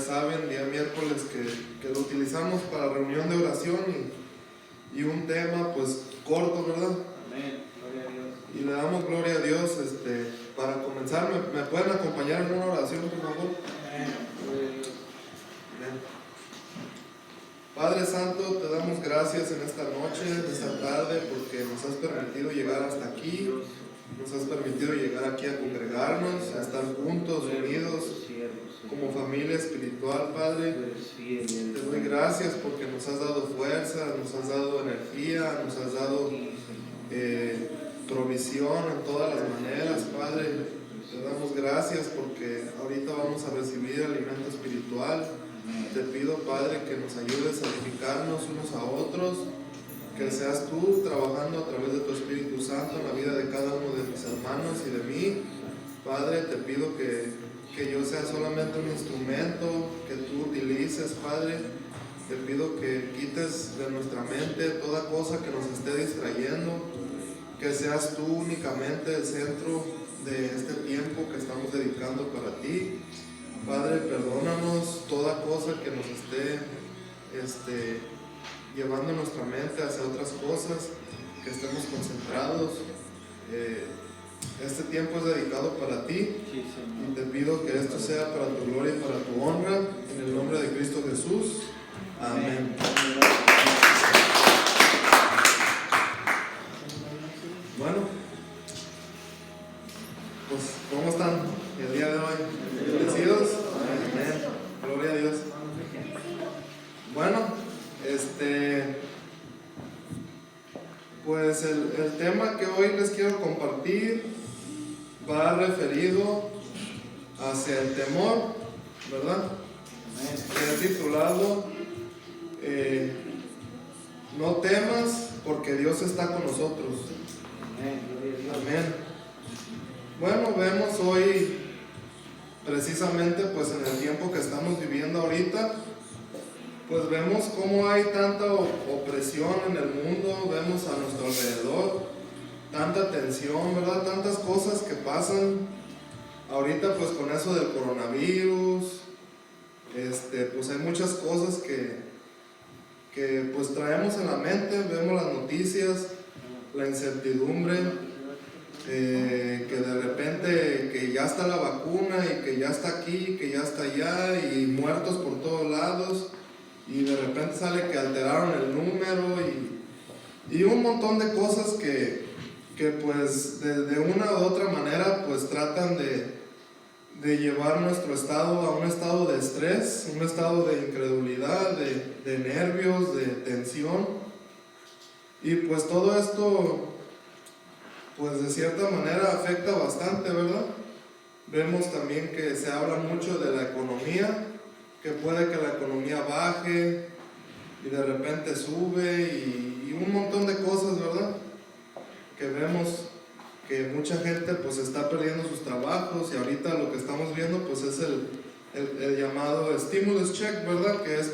saben, día miércoles que lo utilizamos para reunión de oración y un tema pues corto, ¿verdad? Amén, gloria a Dios. Y le damos gloria a Dios. Para comenzar, ¿me pueden acompañar en una oración, por favor? Amén, gloria a Dios. Amén. Padre Santo, te damos gracias en esta noche, en esta tarde, porque nos has permitido llegar hasta aquí, nos has permitido llegar aquí a congregarnos, a estar juntos, unidos, como familia espiritual, Padre. Te doy gracias porque nos has dado fuerza, nos has dado energía, nos has dado provisión en todas las maneras, Padre. Te damos gracias porque ahorita vamos a recibir alimento espiritual. Te pido, Padre, que nos ayudes a edificarnos unos a otros, que seas tú trabajando a través de tu Espíritu Santo en la vida de cada uno de mis hermanos y de mí. Padre, te pido que yo sea solamente un instrumento que tú utilices, Padre. Te pido que quites de nuestra mente toda cosa que nos esté distrayendo, que seas tú únicamente el centro de este tiempo que estamos dedicando para ti. Padre, perdónanos toda cosa que nos esté llevando nuestra mente hacia otras cosas, que estemos concentrados. Este tiempo es dedicado para ti y te pido que esto sea para tu gloria y para tu honra, en el nombre de Cristo Jesús. Amén. Bueno, pues ¿cómo están el día de hoy? ¿Bendecidos? Amén. Gloria a Dios. Bueno, pues el tema que hoy les quiero compartir va referido hacia el temor, ¿verdad? Que he titulado No temas porque Dios está con nosotros. Amén. Bueno, vemos hoy precisamente pues en el tiempo que estamos viviendo ahorita, pues vemos cómo hay tanta opresión en el mundo, vemos a nuestro alrededor tanta tensión, ¿verdad? Tantas cosas que pasan ahorita pues con eso del coronavirus, pues hay muchas cosas que pues traemos en la mente, vemos las noticias, la incertidumbre, que de repente que ya está la vacuna y que ya está aquí, que ya está allá y muertos por todos lados y de repente sale que alteraron el número y un montón de cosas que pues de una u otra manera pues tratan de llevar nuestro estado a un estado de estrés, un estado de incredulidad, de nervios, de tensión. Y pues todo esto pues de cierta manera afecta bastante, ¿verdad? Vemos también que se habla mucho de la economía, que puede que la economía baje y de repente sube y un montón de cosas, ¿verdad? Que vemos que mucha gente pues está perdiendo sus trabajos y ahorita lo que estamos viendo pues es el llamado stimulus check, ¿verdad? Que es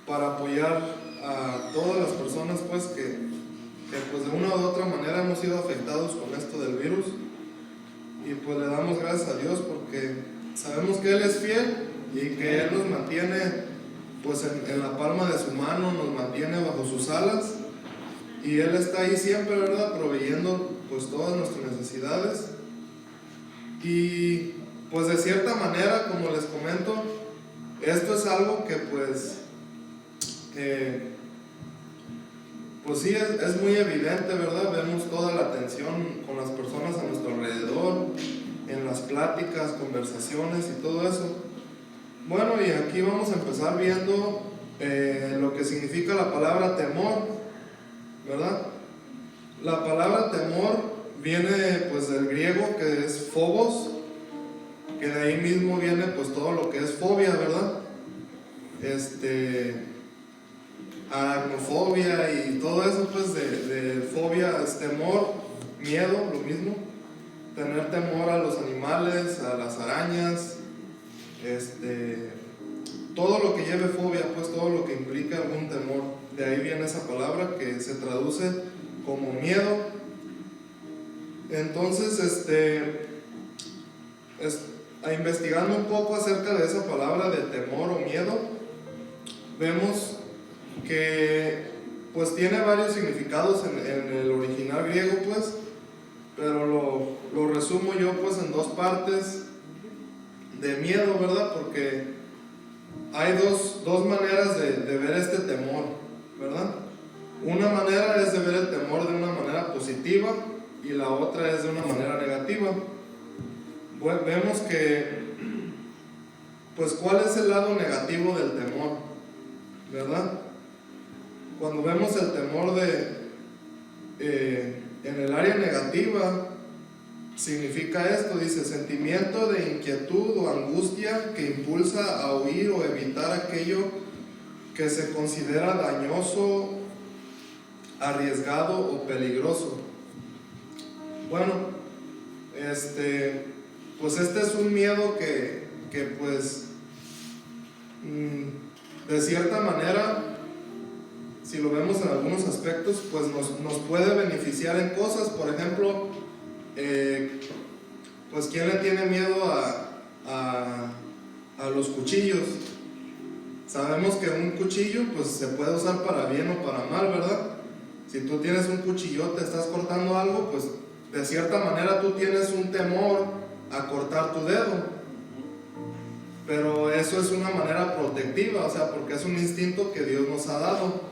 para apoyar a todas las personas pues que pues de una u otra manera hemos sido afectados con esto del virus y pues le damos gracias a Dios porque sabemos que Él es fiel y que Él nos mantiene pues en la palma de su mano, nos mantiene bajo sus alas y Él está ahí siempre, ¿verdad? Proveyendo pues todas nuestras necesidades y pues de cierta manera, como les comento, esto es algo que pues sí es muy evidente, ¿verdad? Vemos toda la tensión con las personas a nuestro alrededor, en las pláticas, conversaciones y todo eso. Bueno, y aquí vamos a empezar viendo lo que significa la palabra temor, ¿verdad? La palabra temor viene pues del griego que es phobos, que de ahí mismo viene pues todo lo que es fobia, ¿verdad? Aracnofobia y todo eso pues de fobia es temor, miedo, lo mismo, tener temor a los animales, a las arañas, todo lo que lleve fobia, pues todo lo que implica algún temor, de ahí viene esa palabra que se traduce como miedo. Entonces investigando un poco acerca de esa palabra de temor o miedo, vemos que pues tiene varios significados en el original griego, pues, pero lo resumo yo pues en dos partes de miedo, ¿verdad? Porque hay dos maneras de ver este temor, ¿verdad? Una manera es de ver el temor de una manera positiva y la otra es de una manera negativa. Bueno, vemos que, pues, ¿cuál es el lado negativo del temor? ¿Verdad? Cuando vemos el temor en el área negativa, significa esto, dice, sentimiento de inquietud o angustia que impulsa a huir o evitar aquello que se considera dañoso, arriesgado o peligroso. Bueno, pues este es un miedo que pues de cierta manera, si lo vemos en algunos aspectos, pues nos puede beneficiar en cosas. Por ejemplo, pues ¿quién le tiene miedo a los cuchillos? Sabemos que un cuchillo pues se puede usar para bien o para mal, ¿verdad? Si tú tienes un cuchillote, estás cortando algo, pues de cierta manera tú tienes un temor a cortar tu dedo, pero eso es una manera protectiva, o sea, porque es un instinto que Dios nos ha dado,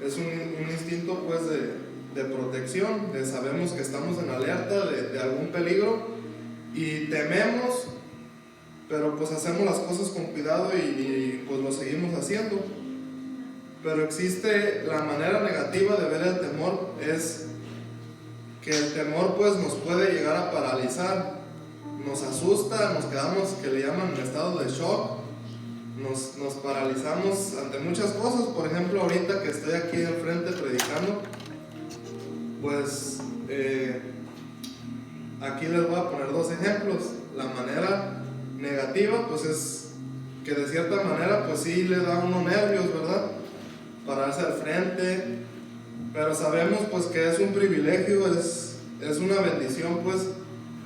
es un instinto pues de protección, sabemos que estamos en alerta de algún peligro y tememos, pero pues hacemos las cosas con cuidado y pues lo seguimos haciendo. Pero existe la manera negativa de ver el temor, es que el temor pues nos puede llegar a paralizar, nos asusta, nos quedamos, que le llaman en estado de shock, nos paralizamos ante muchas cosas. Por ejemplo, ahorita que estoy aquí al frente predicando, pues aquí les voy a poner dos ejemplos. La manera negativa pues es que de cierta manera pues sí le da a uno nervios, ¿verdad? Pararse al frente, pero sabemos pues que es un privilegio, es una bendición pues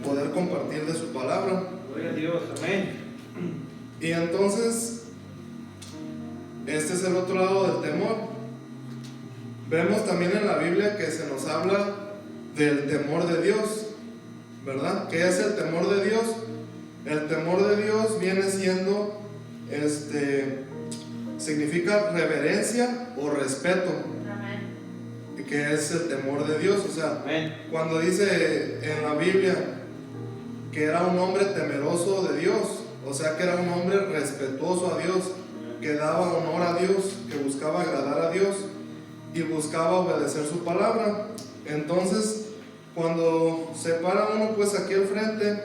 poder compartir de su palabra. Gloria a Dios, amén. Y entonces este es el otro lado del temor. Vemos también en la Biblia que se nos habla del temor de Dios, ¿verdad? ¿Qué es el temor de Dios? El temor de Dios viene siendo significa reverencia o respeto. Amén. Que es el temor de Dios. O sea, amén, cuando dice en la Biblia que era un hombre temeroso de Dios, o sea que era un hombre respetuoso a Dios, que daba honor a Dios, que buscaba agradar a Dios y buscaba obedecer su palabra. Entonces, cuando se para uno pues aquí al frente,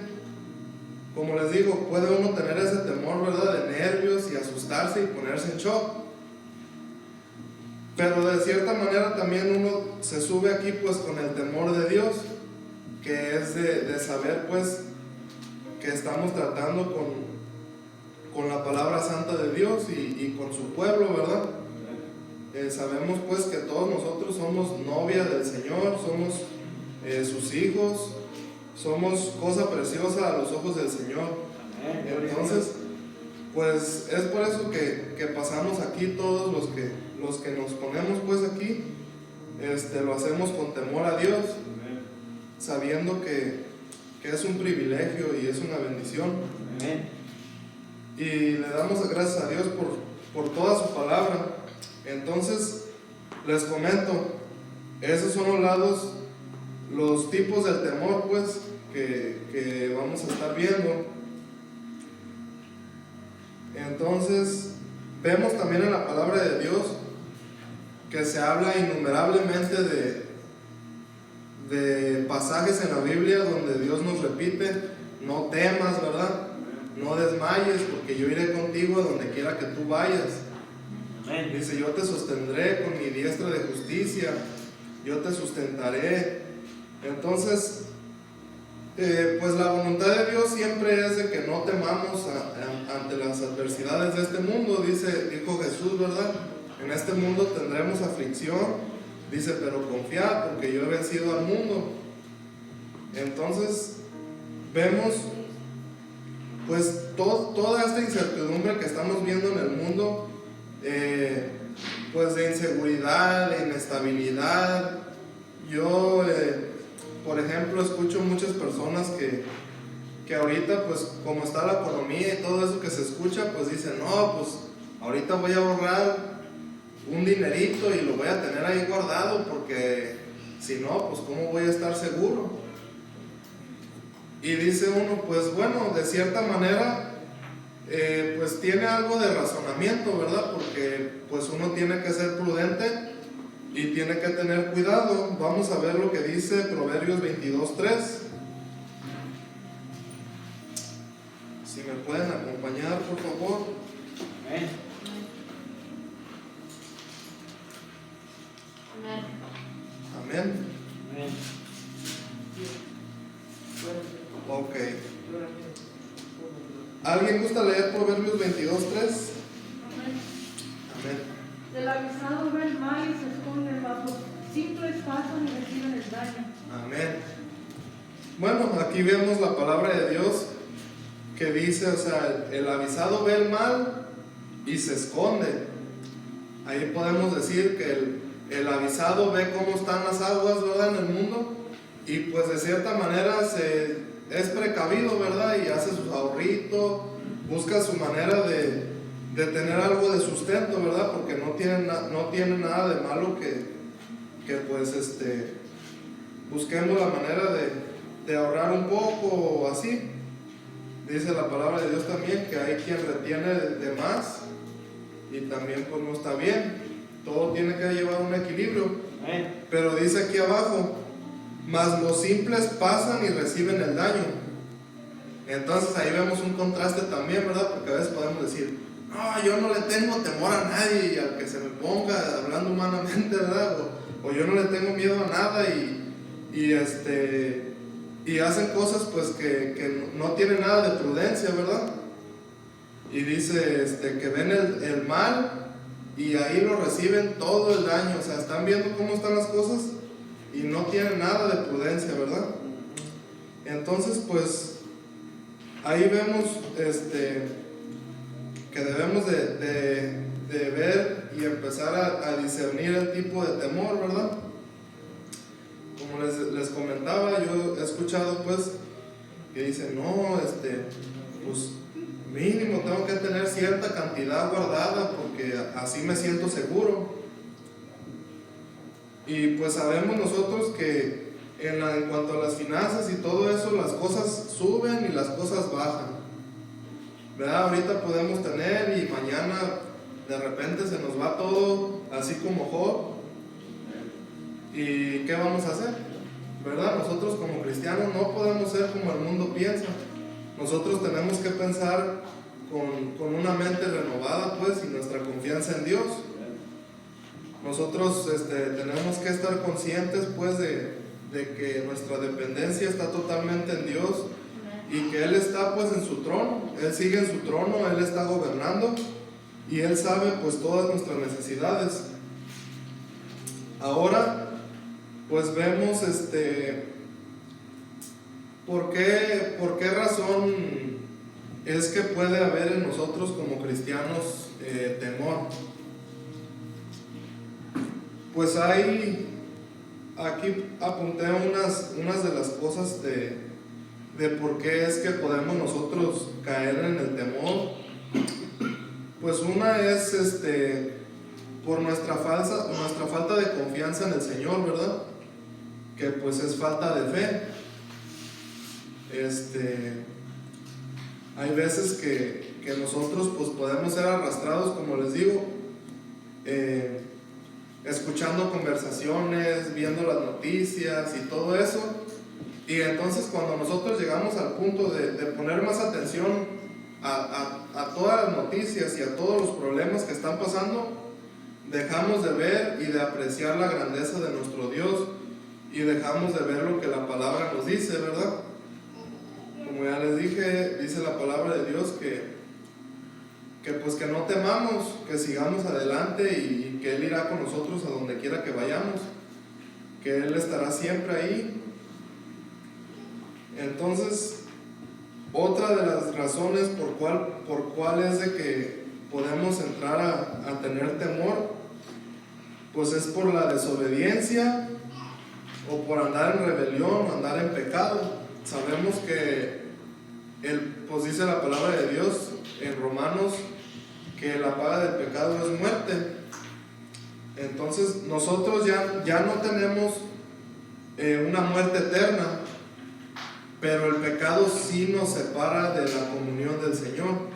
como les digo, puede uno tener ese temor, ¿verdad?, de nervios y asustarse y ponerse en shock. Pero de cierta manera también uno se sube aquí pues con el temor de Dios, que es de saber pues que estamos tratando con la palabra santa de Dios y con su pueblo, ¿verdad? Sabemos pues que todos nosotros somos novia del Señor, somos sus hijos, somos cosa preciosa a los ojos del Señor. Entonces, pues es por eso que pasamos aquí todos los que nos ponemos pues aquí, lo hacemos con temor a Dios, sabiendo que es un privilegio y es una bendición. Y le damos gracias a Dios por toda su palabra. Entonces, les comento, esos son los tipos del temor pues que vamos a estar viendo. Entonces vemos también en la palabra de Dios que se habla innumerablemente de pasajes en la Biblia donde Dios nos repite: no temas, ¿verdad? No desmayes, porque yo iré contigo a donde quiera que tú vayas. Dice: yo te sostendré con mi diestra de justicia, yo te sustentaré. Entonces, pues la voluntad de Dios siempre es de que no temamos ante las adversidades de este mundo. Dijo Jesús, ¿verdad? En este mundo tendremos aflicción, dice, pero confiad, porque yo he vencido al mundo. Entonces, vemos pues toda esta incertidumbre que estamos viendo en el mundo, pues de inseguridad, de inestabilidad. Yo, por ejemplo, escucho muchas personas que ahorita, pues como está la economía y todo eso que se escucha, pues dicen, no, pues ahorita voy a ahorrar un dinerito y lo voy a tener ahí guardado, porque si no, pues cómo voy a estar seguro. Y dice uno, pues bueno, de cierta manera, pues tiene algo de razonamiento, ¿verdad? Porque pues uno tiene que ser prudente y tiene que tener cuidado. Vamos a ver lo que dice Proverbios 22:3. Si me pueden acompañar, por favor. Amén. Amén. Amén. Ok. ¿Alguien gusta leer Proverbios 22:3? Amén. El avisado ve el mal y se esconde bajo simples pasos y reciben el daño. Amén. Bueno, aquí vemos la palabra de Dios que dice, o sea, el avisado ve el mal y se esconde. Ahí podemos decir que el avisado ve cómo están las aguas, ¿verdad?, en el mundo, y pues de cierta manera es precavido, ¿verdad?, y hace sus ahorritos, busca su manera de tener algo de sustento, ¿verdad?, porque no tiene nada de malo que pues busquemos la manera de ahorrar un poco o así. Dice la palabra de Dios también que hay quien retiene de más y también pues no está bien. Todo tiene que llevar un equilibrio. Amén. Pero dice aquí abajo, mas los simples pasan y reciben el daño. Entonces ahí vemos un contraste también, ¿verdad? Porque a veces podemos decir, no, yo no le tengo temor a nadie y al que se me ponga, hablando humanamente, ¿verdad? O yo no le tengo miedo a nada y hacen cosas pues que no tienen nada de prudencia, ¿verdad? Y dice que ven el mal y ahí lo reciben todo el daño. O sea, están viendo cómo están las cosas y no tienen nada de prudencia, ¿verdad? Entonces pues ahí vemos que debemos de ver y empezar a discernir el tipo de temor, ¿verdad? Como les comentaba, yo he escuchado pues que dicen, no, pues mínimo tengo que tener cierta cantidad guardada porque así me siento seguro. Y pues sabemos nosotros que en cuanto a las finanzas y todo eso, las cosas suben y las cosas bajan, ¿verdad? Ahorita podemos tener y mañana de repente se nos va todo así como Job. ¿Y qué vamos a hacer? ¿Verdad? Nosotros como cristianos no podemos ser como el mundo piensa. Nosotros tenemos que pensar con una mente renovada, pues, y nuestra confianza en Dios. Nosotros tenemos que estar conscientes, pues, de que nuestra dependencia está totalmente en Dios y que Él está, pues, en su trono. Él sigue en su trono, Él está gobernando y Él sabe, pues, todas nuestras necesidades. Ahora pues vemos ¿por qué razón es que puede haber en nosotros como cristianos temor? Pues aquí apunté unas de las cosas de por qué es que podemos nosotros caer en el temor. Pues una es por nuestra falta de confianza en el Señor, ¿verdad? Que pues es falta de fe. Hay veces que nosotros pues podemos ser arrastrados, como les digo, escuchando conversaciones, viendo las noticias y todo eso, y entonces cuando nosotros llegamos al punto de poner más atención a todas las noticias y a todos los problemas que están pasando, dejamos de ver y de apreciar la grandeza de nuestro Dios y dejamos de ver lo que la palabra nos dice, ¿verdad? Como ya les dije, dice la palabra de Dios que pues que no temamos, que sigamos adelante y que Él irá con nosotros a donde quiera que vayamos, que Él estará siempre ahí. Entonces, otra de las razones por cuál es de que podemos entrar a tener temor, pues es por la desobediencia o por andar en rebelión o andar en pecado. Sabemos que pues dice la palabra de Dios en Romanos que la paga del pecado es muerte. Entonces nosotros ya no tenemos una muerte eterna, pero el pecado sí nos separa de la comunión del Señor.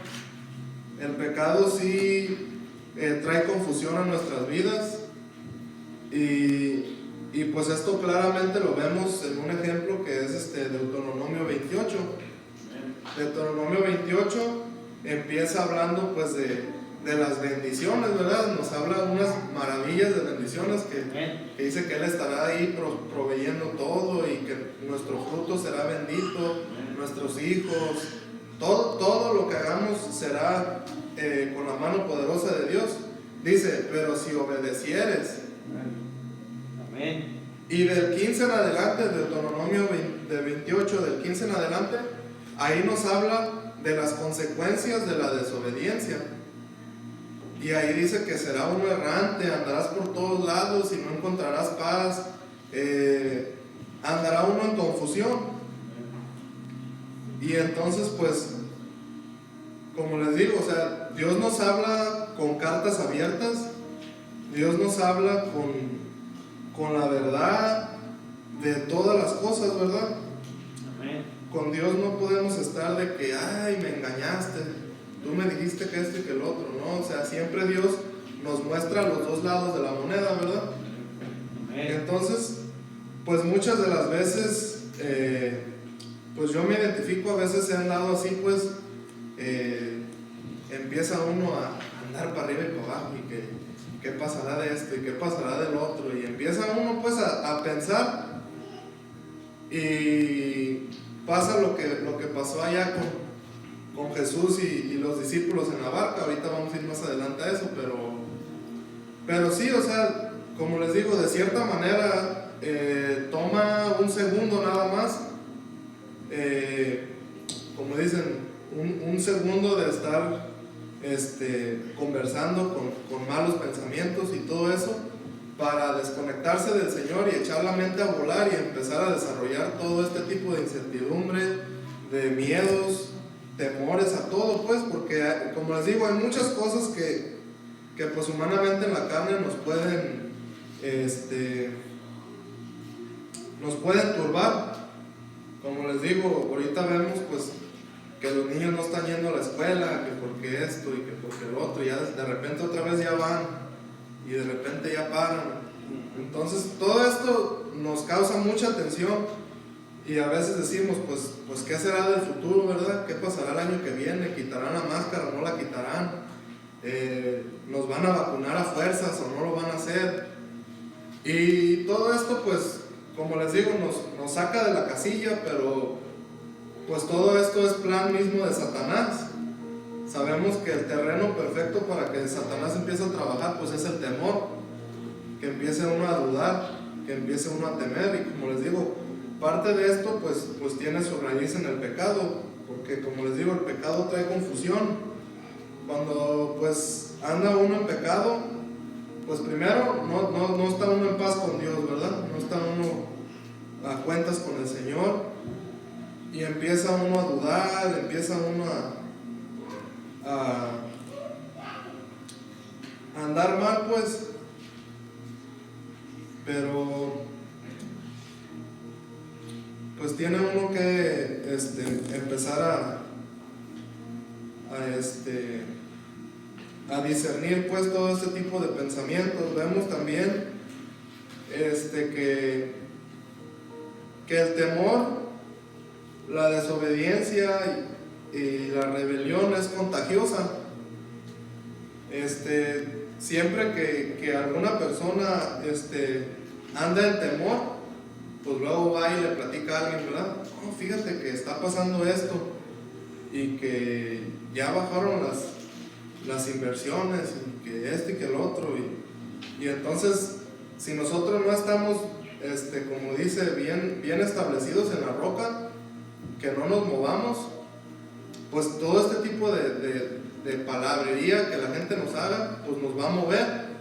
El pecado sí trae confusión a nuestras vidas y pues esto claramente lo vemos en un ejemplo que es Deuteronomio 28. Deuteronomio 28 empieza hablando pues de las bendiciones, ¿verdad? Nos habla unas maravillas de bendiciones que dice que Él estará ahí proveyendo todo y que nuestro fruto será bendito, nuestros hijos, todo lo que hagamos será con la mano poderosa de Dios. Dice, pero si obedecieres. Amén. Y del 15 en adelante, Deuteronomio de 28, del 15 en adelante, ahí nos habla de las consecuencias de la desobediencia. Y ahí dice que será uno errante, andarás por todos lados y no encontrarás paz, andará uno en confusión. Y entonces pues, como les digo, o sea, Dios nos habla con cartas abiertas, Dios nos habla con la verdad de todas las cosas, ¿verdad? Amén. Con Dios no podemos estar de que, ay, me engañaste, tú me dijiste que esto y que el otro, ¿no? O sea, siempre Dios nos muestra los dos lados de la moneda, ¿verdad? Amén. Entonces, pues muchas de las veces, pues yo me identifico a veces en lado así, pues, empieza uno a andar para arriba y para abajo y que qué pasará de esto y qué pasará del otro, y empieza uno pues a pensar y pasa lo que pasó allá con Jesús y los discípulos en la barca. Ahorita vamos a ir más adelante a eso, pero sí, o sea, como les digo, de cierta manera toma un segundo nada más, como dicen, un segundo de estar conversando con malos pensamientos y todo eso, para desconectarse del Señor y echar la mente a volar y empezar a desarrollar todo este tipo de incertidumbre, de miedos, temores a todo, pues, porque como les digo, hay muchas cosas que pues humanamente en la carne nos pueden turbar. Como les digo, ahorita vemos pues que los niños no están yendo a la escuela, que porque esto y que porque lo otro, y ya de repente otra vez ya van y de repente ya paran. Entonces todo esto nos causa mucha tensión y a veces decimos pues ¿qué será del futuro, verdad? ¿Qué pasará el año que viene? ¿Quitarán la máscara o no la quitarán? ¿Nos van a vacunar a fuerzas o no lo van a hacer? Y todo esto pues, como les digo, nos saca de la casilla, pero pues todo esto es plan mismo de Satanás. Sabemos que el terreno perfecto para que Satanás empiece a trabajar pues es el temor, que empiece uno a dudar, que empiece uno a temer. Y como les digo, parte de esto pues tiene su raíz en el pecado, porque como les digo, el pecado trae confusión. Cuando pues anda uno en pecado, pues primero no está uno en paz con Dios, ¿verdad? No está uno a cuentas con el Señor. Y empieza uno a dudar, empieza uno a andar mal, pues. Pero pues tiene uno que empezar a discernir pues todo este tipo de pensamientos. Vemos también que el temor, la desobediencia y la rebelión es contagiosa. Siempre que alguna persona anda en temor, pues luego va y le platica a alguien, ¿verdad? Oh, fíjate que está pasando esto y que ya bajaron las inversiones y que y que el otro, y entonces si nosotros no estamos como dice, bien establecidos en la roca, que no nos movamos, pues todo este tipo de palabrería que la gente nos haga, pues nos va a mover,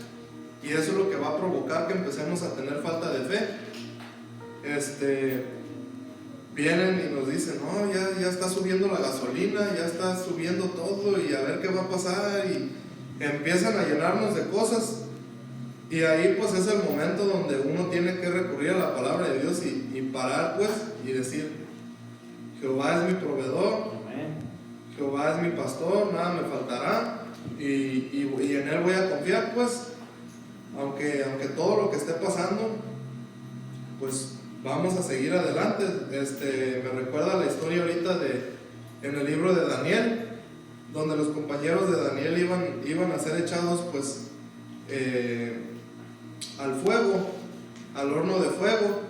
y eso es lo que va a provocar que empecemos a tener falta de fe. Vienen y nos dicen, no, ya está subiendo la gasolina, ya está subiendo todo, y a ver qué va a pasar, y empiezan a llenarnos de cosas, y ahí pues es el momento donde uno tiene que recurrir a la palabra de Dios y parar pues y decir, Jehová es mi proveedor, Jehová es mi pastor, nada me faltará, y en Él voy a confiar, pues, aunque todo lo que esté pasando, pues vamos a seguir adelante. Me recuerda la historia ahorita en el libro de Daniel, donde los compañeros de Daniel iban a ser echados pues al fuego, al horno de fuego,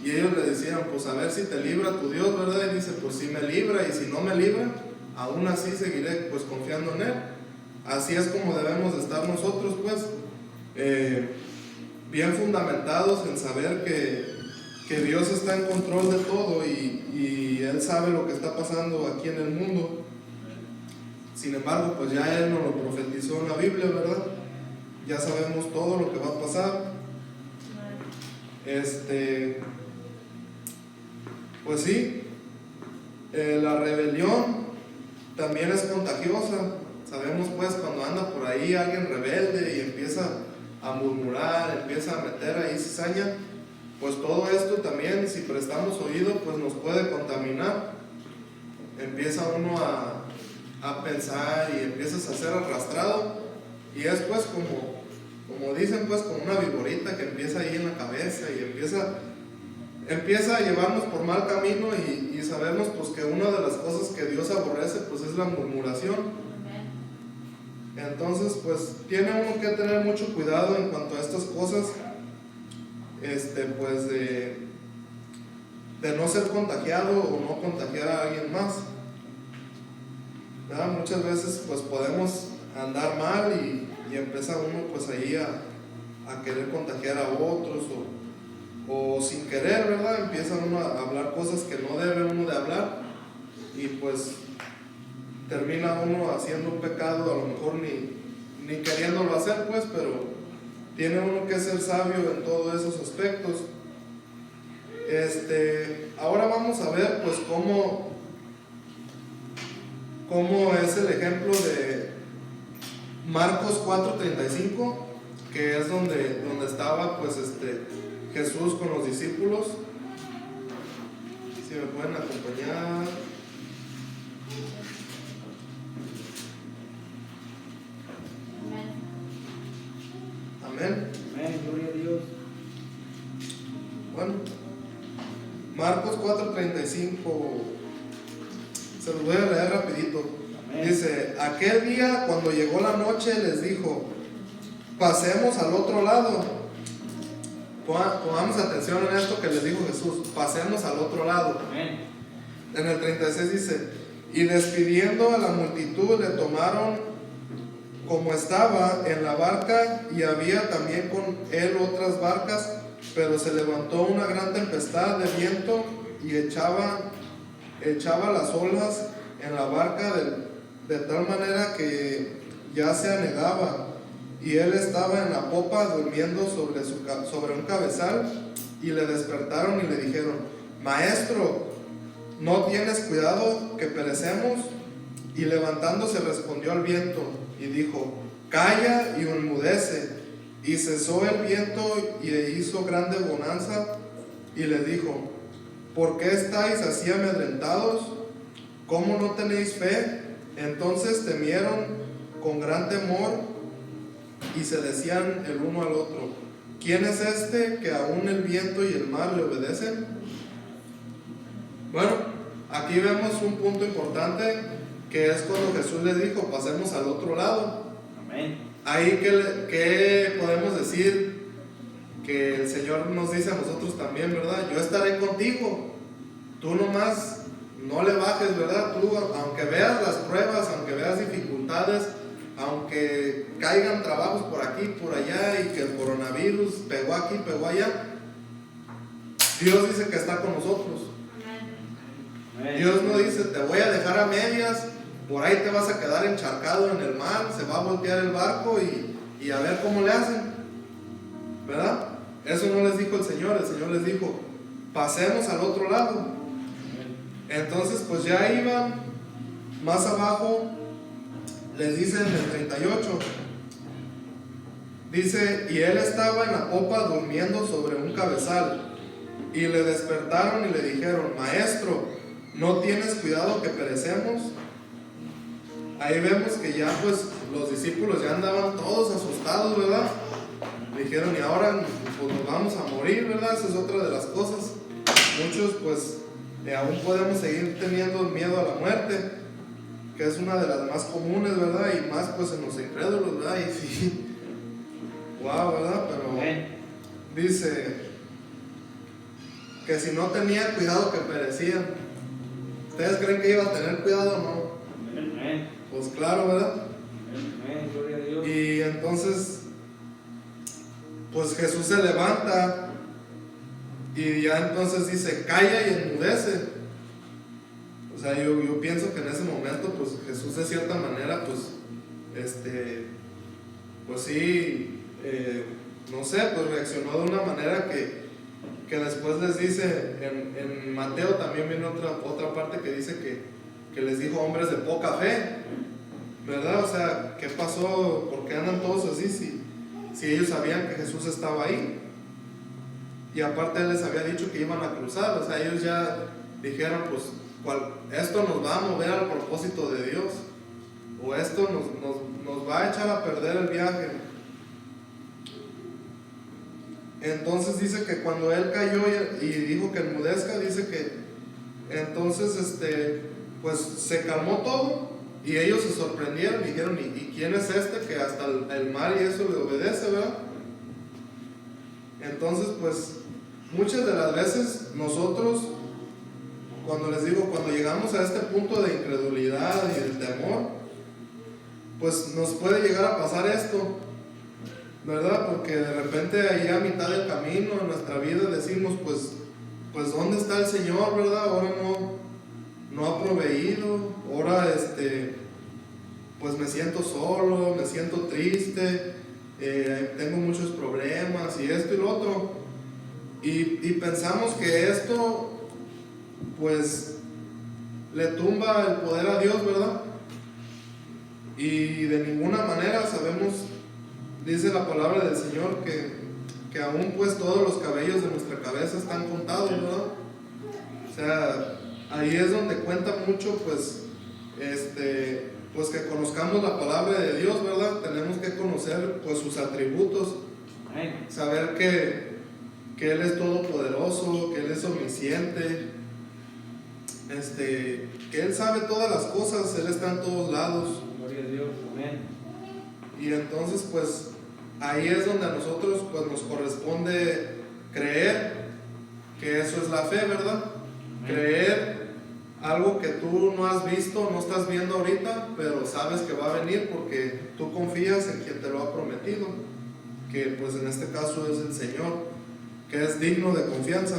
y ellos le decían, pues a ver si te libra tu Dios, ¿verdad? Y dice, pues si me libra, y si no me libra, aún así seguiré pues confiando en Él. Así es como debemos de estar nosotros, pues bien fundamentados en saber que Dios está en control de todo, y Él sabe lo que está pasando aquí en el mundo. Sin embargo, pues ya Él nos lo profetizó en la Biblia, ¿verdad? Ya sabemos todo lo que va a pasar. Pues sí, la rebelión también es contagiosa. Sabemos pues cuando anda por ahí alguien rebelde y empieza a murmurar, empieza a meter ahí cizaña, pues todo esto también, si prestamos oído, pues nos puede contaminar. Empieza uno a pensar y empiezas a ser arrastrado, y es pues como dicen, pues como una viborita que empieza ahí en la cabeza y empieza a llevarnos por mal camino, y sabemos pues que una de las cosas que Dios aborrece pues es la murmuración. Entonces pues tiene uno que tener mucho cuidado en cuanto a estas cosas, pues de no ser contagiado o no contagiar a alguien más, ¿verdad? Muchas veces pues podemos andar mal y empieza uno pues ahí a querer contagiar a otros, o sin querer, ¿verdad? Empieza uno a hablar cosas que no debe uno de hablar, y pues termina uno haciendo un pecado, a lo mejor ni queriéndolo hacer, pues, pero tiene uno que ser sabio en todos esos aspectos. Ahora vamos a ver pues cómo es el ejemplo de Marcos 4:35, que es donde estaba pues Jesús con los discípulos. Si me pueden acompañar. Amén. Amén, gloria a Dios. Bueno, Marcos 4:35, se los voy a leer rapidito. Amén. Dice, aquel día cuando llegó la noche les dijo, pasemos al otro lado. Pongamos atención en esto que les dijo Jesús, pasemos al otro lado. Amén. En el 36 dice, y despidiendo a la multitud le tomaron como estaba en la barca, y había también con él otras barcas, pero se levantó una gran tempestad de viento y echaba las olas en la barca de tal manera que ya se anegaba, y él estaba en la popa durmiendo sobre un cabezal, y le despertaron y le dijeron, Maestro, ¿no tienes cuidado que perecemos? Y levantándose respondió al viento y dijo, calla y enmudece. Y cesó el viento y hizo grande bonanza, y le dijo, ¿por qué estáis así amedrentados? ¿Cómo no tenéis fe? Entonces temieron con gran temor y se decían el uno al otro, ¿quién es este que aún el viento y el mar le obedecen? Bueno, aquí vemos un punto importante, que es cuando Jesús les dijo, pasemos al otro lado. Amén. Ahí que podemos decir que el Señor nos dice a nosotros también, ¿verdad? Yo estaré contigo, tú nomás no le bajes, ¿verdad? Tú, aunque veas las pruebas, aunque veas dificultades, aunque caigan trabajos por aquí, por allá, y que el coronavirus pegó aquí, pegó allá, Dios dice que está con nosotros. Amén. Dios no dice, te voy a dejar a medias, por ahí te vas a quedar encharcado en el mar, se va a voltear el barco y a ver cómo le hacen, ¿verdad? Eso no les dijo el Señor les dijo, pasemos al otro lado. Entonces pues ya iban más abajo, les dice en el 38, dice, y él estaba en la popa durmiendo sobre un cabezal, y le despertaron y le dijeron, maestro, ¿no tienes cuidado que perecemos? Ahí vemos que ya pues los discípulos ya andaban todos asustados, ¿verdad? Dijeron, y ahora pues nos vamos a morir, ¿verdad? Esa es otra de las cosas. Muchos pues aún podemos seguir teniendo miedo a la muerte, que es una de las más comunes, ¿verdad? Y más pues en los incrédulos, ¿verdad? Y sí, wow, ¿verdad? Pero dice que si no tenían cuidado que perecían. ¿Ustedes creen que iba a tener cuidado o no? Pues claro, ¿verdad? Gloria a Dios. Y entonces pues Jesús se levanta y ya entonces dice, calla y enmudece. O sea, yo pienso que en ese momento pues Jesús de cierta manera pues pues sí, no sé, pues reaccionó de una manera que después les dice, en Mateo también viene otra parte que dice que les dijo hombres de poca fe, ¿verdad? O sea, ¿qué pasó? ¿Por qué andan todos así si ellos sabían que Jesús estaba ahí? Y aparte él les había dicho que iban a cruzar, o sea, ellos ya dijeron, pues, esto nos va a mover al propósito de Dios, o esto nos va a echar a perder el viaje. Entonces dice que cuando él cayó y dijo que enmudezca, dice que entonces pues se calmó todo y ellos se sorprendieron y dijeron, ¿y quién es este que hasta el mar y eso le obedece, verdad? Entonces pues muchas de las veces nosotros, cuando llegamos a este punto de incredulidad y de temor, pues nos puede llegar a pasar esto, ¿verdad? Porque de repente ahí a mitad del camino en nuestra vida decimos, pues ¿dónde está el Señor, verdad? Ahora no ha proveído, ahora pues me siento solo, me siento triste, tengo muchos problemas y esto y lo otro, y pensamos que esto pues le tumba el poder a Dios, ¿verdad? Y de ninguna manera sabemos, dice la palabra del Señor, que aún pues todos los cabellos de nuestra cabeza están contados, ¿verdad? O sea, ahí es donde cuenta mucho pues pues que conozcamos la palabra de Dios, ¿verdad? Tenemos que conocer pues sus atributos, saber que Él es todopoderoso, que Él es omnisciente, que Él sabe todas las cosas, Él está en todos lados. Gloria a Dios, amén. Y entonces pues ahí es donde a nosotros pues nos corresponde creer, que eso es la fe, ¿verdad? Creer algo que tú no has visto, no estás viendo ahorita, pero sabes que va a venir porque tú confías en quien te lo ha prometido, que pues en este caso es el Señor, que es digno de confianza.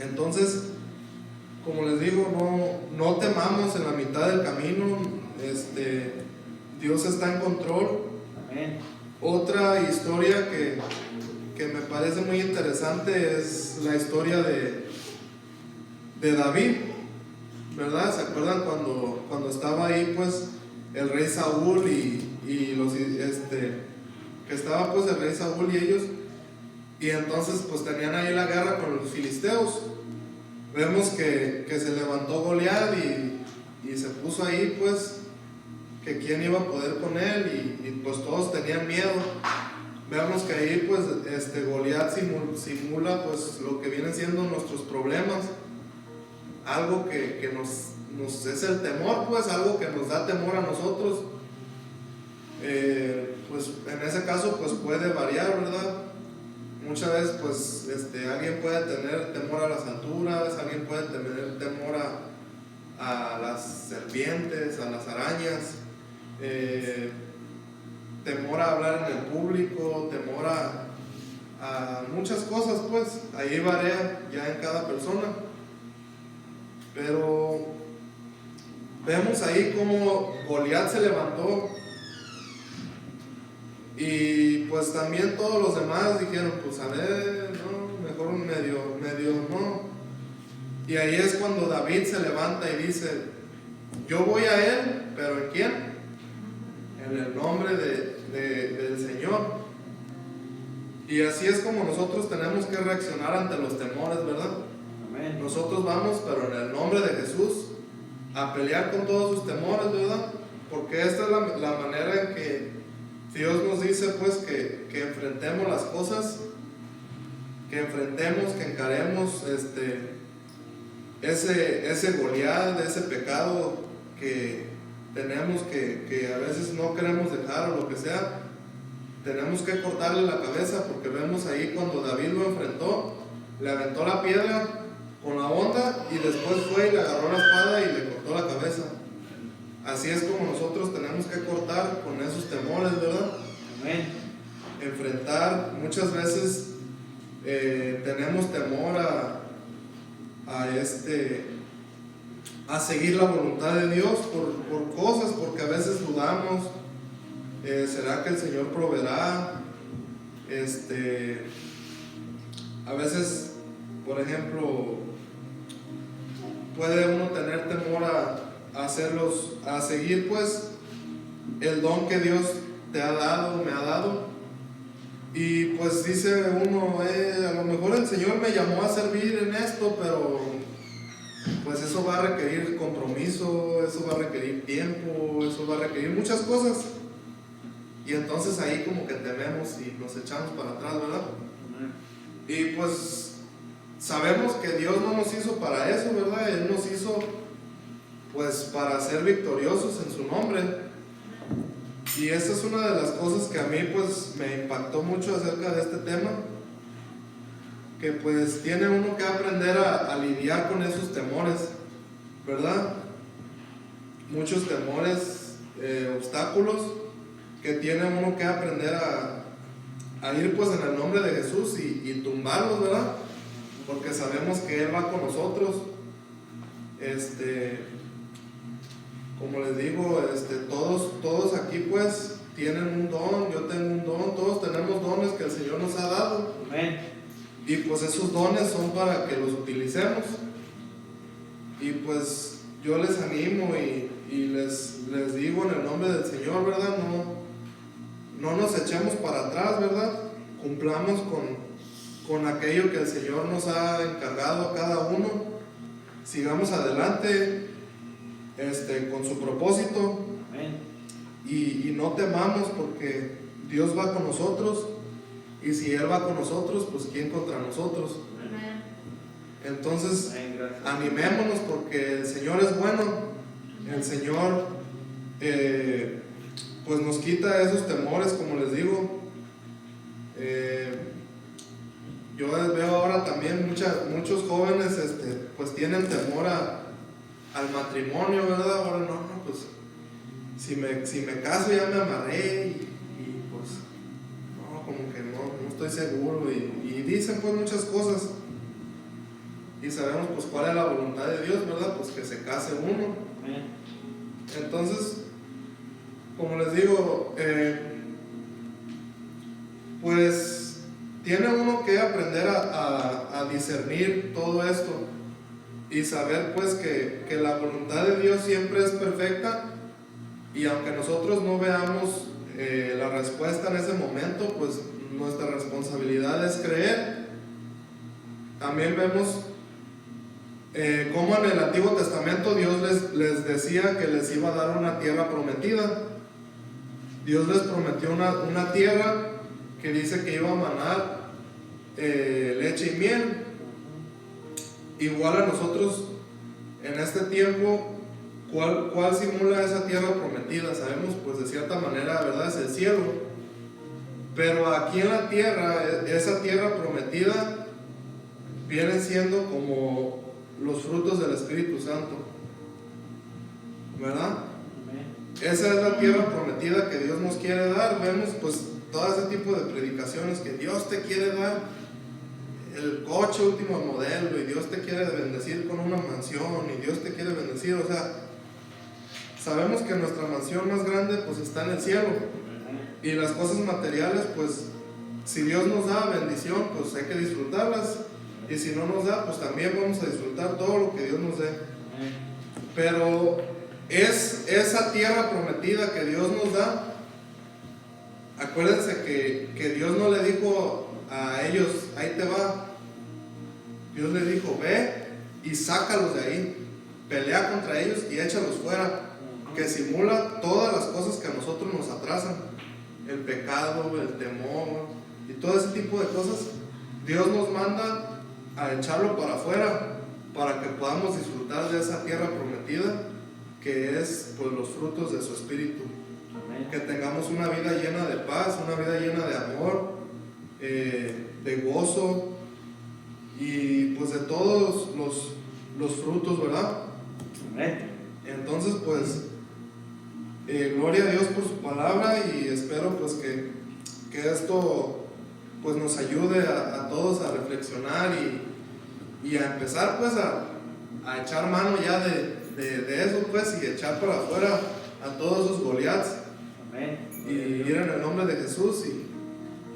Entonces, como les digo, no temamos en la mitad del camino, Dios está en control. Amén. Otra historia que me parece muy interesante es la historia de David, ¿verdad? ¿Se acuerdan cuando estaba ahí pues el rey Saúl y los que estaba pues el rey Saúl y ellos, y entonces pues tenían ahí la guerra con los filisteos? Vemos que se levantó Goliat y se puso ahí pues que quién iba a poder con él y pues todos tenían miedo. Vemos que ahí pues Goliat simula pues lo que vienen siendo nuestros problemas, algo que nos es el temor, pues algo que nos da temor a nosotros. Pues en ese caso pues puede variar, ¿verdad? Muchas veces pues alguien puede tener temor a las alturas, alguien puede tener temor a las serpientes, a las arañas, temor a hablar en el público, temor a muchas cosas, pues ahí varía ya en cada persona. Pero vemos ahí como Goliat se levantó y pues también todos los demás dijeron, pues a ver, no, mejor un medio no. Y ahí es cuando David se levanta y dice, yo voy a él, pero ¿en quién? En el nombre del Señor. Y así es como nosotros tenemos que reaccionar ante los temores, ¿verdad? Amén. Nosotros vamos, pero en el nombre de Jesús, a pelear con todos sus temores, ¿verdad? Porque esta es la manera en que Dios nos dice, pues, que enfrentemos las cosas, que enfrentemos, que encaremos ese Goliat, ese pecado que tenemos que a veces no queremos dejar o lo que sea. Tenemos que cortarle la cabeza, porque vemos ahí cuando David lo enfrentó, le aventó la piedra con la onda y después fue y le agarró la espada y le cortó la cabeza. Así es como nosotros tenemos que cortar con esos temores, ¿verdad? Amén. Enfrentar, muchas veces tenemos temor a seguir la voluntad de Dios por cosas, porque a veces dudamos. ¿Será que el Señor proveerá? A veces, por ejemplo, puede uno tener temor a seguir pues el don que Dios te ha dado, me ha dado. Y pues dice uno, a lo mejor el Señor me llamó a servir en esto, pero pues eso va a requerir compromiso, eso va a requerir tiempo, eso va a requerir muchas cosas. Y entonces ahí como que tememos y nos echamos para atrás, ¿verdad? Y pues sabemos que Dios no nos hizo para eso, ¿verdad? Él nos hizo pues para ser victoriosos en su nombre. Y esa es una de las cosas que a mí pues me impactó mucho acerca de este tema, que pues tiene uno que aprender a lidiar con esos temores, ¿verdad? Muchos temores, obstáculos que tiene uno que aprender a ir pues en el nombre de Jesús y tumbarlos, ¿verdad? Porque sabemos que Él va con nosotros. Como les digo, todos aquí pues tienen un don, yo tengo un don, todos tenemos dones que el Señor nos ha dado. Amén. Y pues esos dones son para que los utilicemos. Y pues yo les animo y les digo en el nombre del Señor, ¿verdad? No nos echemos para atrás, ¿verdad? Cumplamos con aquello que el Señor nos ha encargado a cada uno. Sigamos adelante con su propósito. Amén. Y no temamos, porque Dios va con nosotros. Y si Él va con nosotros, pues ¿quién contra nosotros? Amén. Entonces, Amén, gracias. animémonos, porque el Señor es bueno. El Señor pues nos quita esos temores, como les digo. Yo veo ahora también muchos jóvenes pues tienen temor al matrimonio, ¿verdad? Ahora no, pues si me caso ya me amarré y pues no, como que no estoy seguro y dicen pues muchas cosas. Y sabemos pues cuál es la voluntad de Dios, ¿verdad? Pues que se case uno. Amén. Entonces, como les digo, pues tiene uno que aprender a discernir todo esto y saber pues que la voluntad de Dios siempre es perfecta, y aunque nosotros no veamos la respuesta en ese momento, pues nuestra responsabilidad es creer. También vemos como en el Antiguo Testamento Dios les decía que les iba a dar una tierra prometida. Dios les prometió una tierra que dice que iba a manar leche y miel. Igual a nosotros en este tiempo, ¿cuál simula esa tierra prometida? Sabemos pues de cierta manera, ¿verdad? Es el cielo. Pero aquí en la tierra, esa tierra prometida viene siendo como los frutos del Espíritu Santo, ¿verdad? Esa es la tierra prometida que Dios nos quiere dar. Vemos pues todo ese tipo de predicaciones que Dios te quiere dar el coche último modelo, y Dios te quiere bendecir con una mansión, y Dios te quiere bendecir, o sea, sabemos que nuestra mansión más grande pues está en el cielo, y las cosas materiales, pues si Dios nos da bendición, pues hay que disfrutarlas, y si no nos da, pues también vamos a disfrutar todo lo que Dios nos dé. Pero es esa tierra prometida que Dios nos da. Acuérdense que Dios no le dijo a ellos, ahí te va. Dios le dijo, ve y sácalos de ahí, pelea contra ellos y échalos fuera, que simula todas las cosas que a nosotros nos atrasan, el pecado, el temor y todo ese tipo de cosas. Dios nos manda a echarlo para afuera, para que podamos disfrutar de esa tierra prometida, que es pues los frutos de su Espíritu. Que tengamos una vida llena de paz, una vida llena de amor, de gozo, y pues de todos los frutos, ¿verdad? Entonces pues gloria a Dios por su palabra, y espero pues que esto pues nos ayude a todos a reflexionar y a empezar pues a echar mano ya de eso pues, y echar para afuera a todos esos Goliaths, y ir en el nombre de Jesús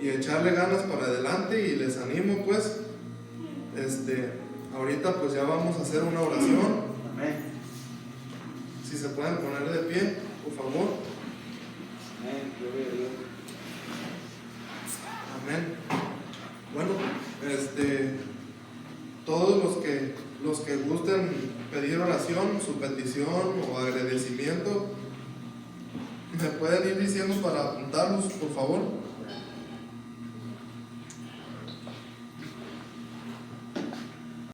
y echarle ganas para adelante. Y les animo pues, ahorita pues ya vamos a hacer una oración. Si se pueden poner de pie, por favor. Amén. Bueno, todos los que gusten pedir oración, su petición o agradecimiento, me pueden ir diciendo para apuntarlos, por favor.